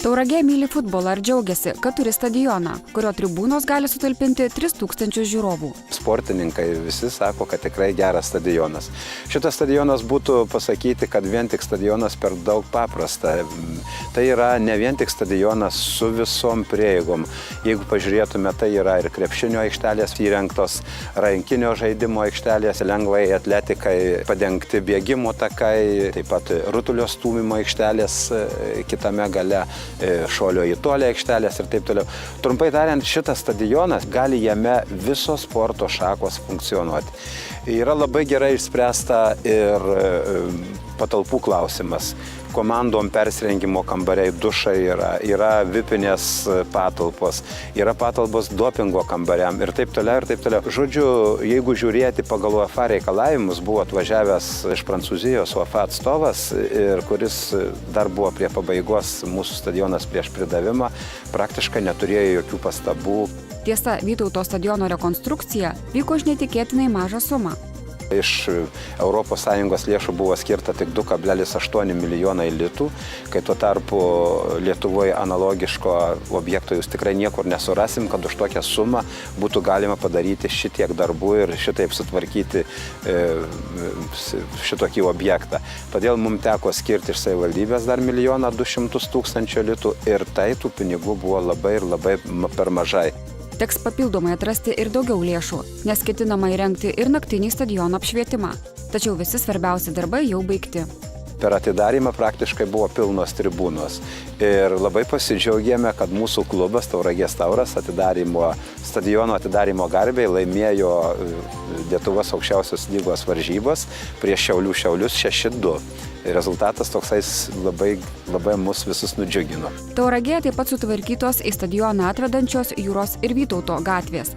Tauragė myli futbolą ir džiaugiasi, kad turi stadioną, kurio tribūnos gali sutalpinti 3000 žiūrovų. Sportininkai visi sako, kad tikrai geras stadionas. Šitas stadionas būtų pasakyti, kad vien tik stadionas per daug paprasta. Tai yra ne vien tik stadionas su visom prieigom. Jeigu pažiūrėtume, tai yra ir krepšinio aikštelės įrengtos, rankinio žaidimo aikštelės, lengvai atletikai padengti bėgimo takai, taip pat rutulio stūmimo aikštelės kitame gale, šuolio į tolį aikštelės ir taip toliau. Trumpai tariant, šitas stadionas gali jame visos sporto šakos funkcionuoti. Yra labai gerai išspręsta ir patalpų klausimas. Komandom persirengimo kambariai, dušai yra vipinės patalpos, yra patalpos dopingo kambariam ir taip toliau ir taip toliau. Žodžiu, jeigu žiūrėti pagal UEFA reikalavimus, buvo atvažiavęs iš Prancūzijos UEFA atstovas, kuris dar buvo prie pabaigos mūsų stadionas prieš pridavimą, praktiškai neturėjo jokių pastabų. Tiesa, Vytauto stadiono rekonstrukcija vyko už netikėtinai mažą sumą. Iš ES lėšų buvo skirta tik 2,8 milijonai litų, kai tuo tarpu Lietuvoje analogiško objekto jūs tikrai niekur nesurasim, kad už tokią sumą būtų galima padaryti šitiek darbų ir šitaip sutvarkyti šitokį objektą. Todėl mums teko skirti iš savivaldybės dar 1 200 000 litų ir tai tų pinigų buvo labai ir labai per mažai. Teks papildomai atrasti ir daugiau lėšų, nes ketinama įrengti ir naktinį stadiono apšvietimą. Tačiau visi svarbiausi darbai jau baigti. Per atidarymą praktiškai buvo pilnos tribūnos ir labai pasidžiaugėme, kad mūsų klubas Tauragės Tauras stadiono atidarymo garbei laimėjo Lietuvos aukščiausios lygos varžybos prieš Šiaulius 6-2. Rezultatas toksais labai mus visus nudžiugino. Tauragėje taip pat sutvarkytos į stadioną atvedančios Jūros ir Vytauto gatvės.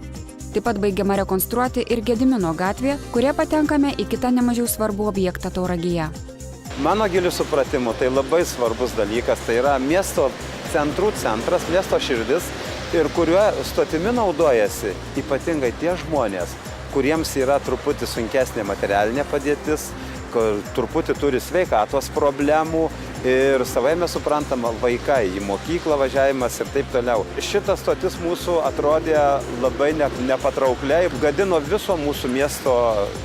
Taip pat baigiama rekonstruoti ir Gedimino gatvė, kurie patenkame į kitą nemažiau svarbų objektą Tauragėje. Mano giliu supratimu, tai labai svarbus dalykas, tai yra miesto centrų centras, miesto širdis ir kuriuo stotimi naudojasi ypatingai tie žmonės, kuriems yra truputį sunkesnė materialinė padėtis, kur truputį turi sveikatos problemų ir savaime suprantama vaikai į mokyklą važiavimas ir taip toliau. Šitas stotis mūsų atrodė labai nepatraukliai, gadino viso mūsų miesto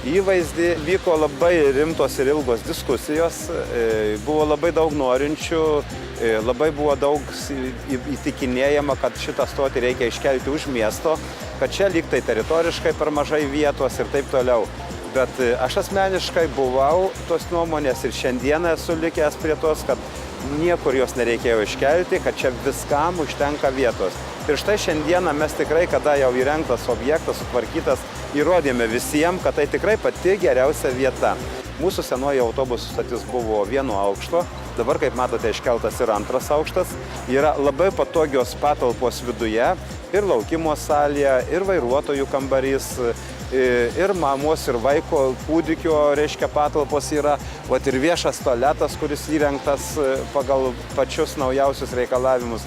įvaizdį, vyko labai rimtos ir ilgos diskusijos, buvo labai daug norinčių, labai buvo daug įtikinėjama, kad šitą stotį reikia iškelti už miesto, kad čia lyg tai teritoriškai per mažai vietos ir taip toliau. Bet aš asmeniškai buvau tos nuomonės ir šiandieną esu likęs prie tos, kad niekur jos nereikėjo iškelti, kad čia viskam užtenka vietos. Ir štai šiandieną mes tikrai, kada jau įrengtas objektas, sutvarkytas, įrodėme visiems, kad tai tikrai pati geriausia vieta. Mūsų senoji autobusų stotis buvo 1 aukšto, dabar, kaip matote, iškeltas ir 2 aukštas. Yra labai patogios patalpos viduje, ir laukimo salėje, ir vairuotojų kambarys, ir mamos, ir vaiko kūdikio, reiškia, patalpos yra, ir viešas tualetas, kuris įrengtas pagal pačius naujausius reikalavimus.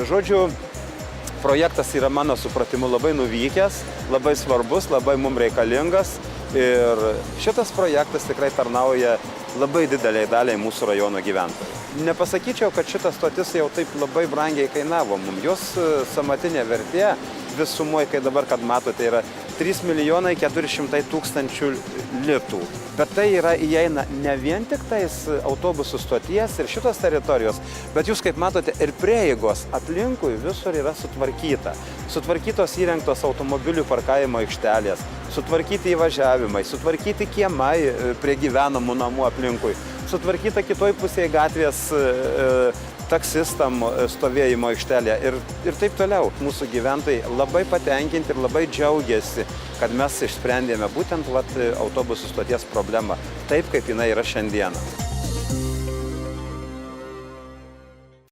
Žodžiu, projektas yra mano supratimu labai nuvykęs, labai svarbus, labai mums reikalingas ir šitas projektas tikrai tarnauja labai dideliai daliai mūsų rajono gyventojų. Nepasakyčiau, kad šitas stotis jau taip labai brangiai kainavo mums. Jos samatinė vertė visumoje, kai dabar, kad matote, yra 3 400 000 litų. Bet tai įeina ne vien tik tais autobusų stoties ir šitos teritorijos, bet jūs, kaip matote, ir prieigos aplinkui visur yra sutvarkyta. Sutvarkytos įrengtos automobilių parkavimo aikštelės, sutvarkyti įvažiavimai, sutvarkyti kiemai prie gyvenamų namų aplinkui, sutvarkyta kitoj pusėje gatvės taksistam stovėjimo aikštelė ir taip toliau. Mūsų gyventojai labai patenkinti ir labai džiaugiasi, kad mes išsprendėme būtent autobusų stoties problemą taip, kaip jinai yra šiandieną.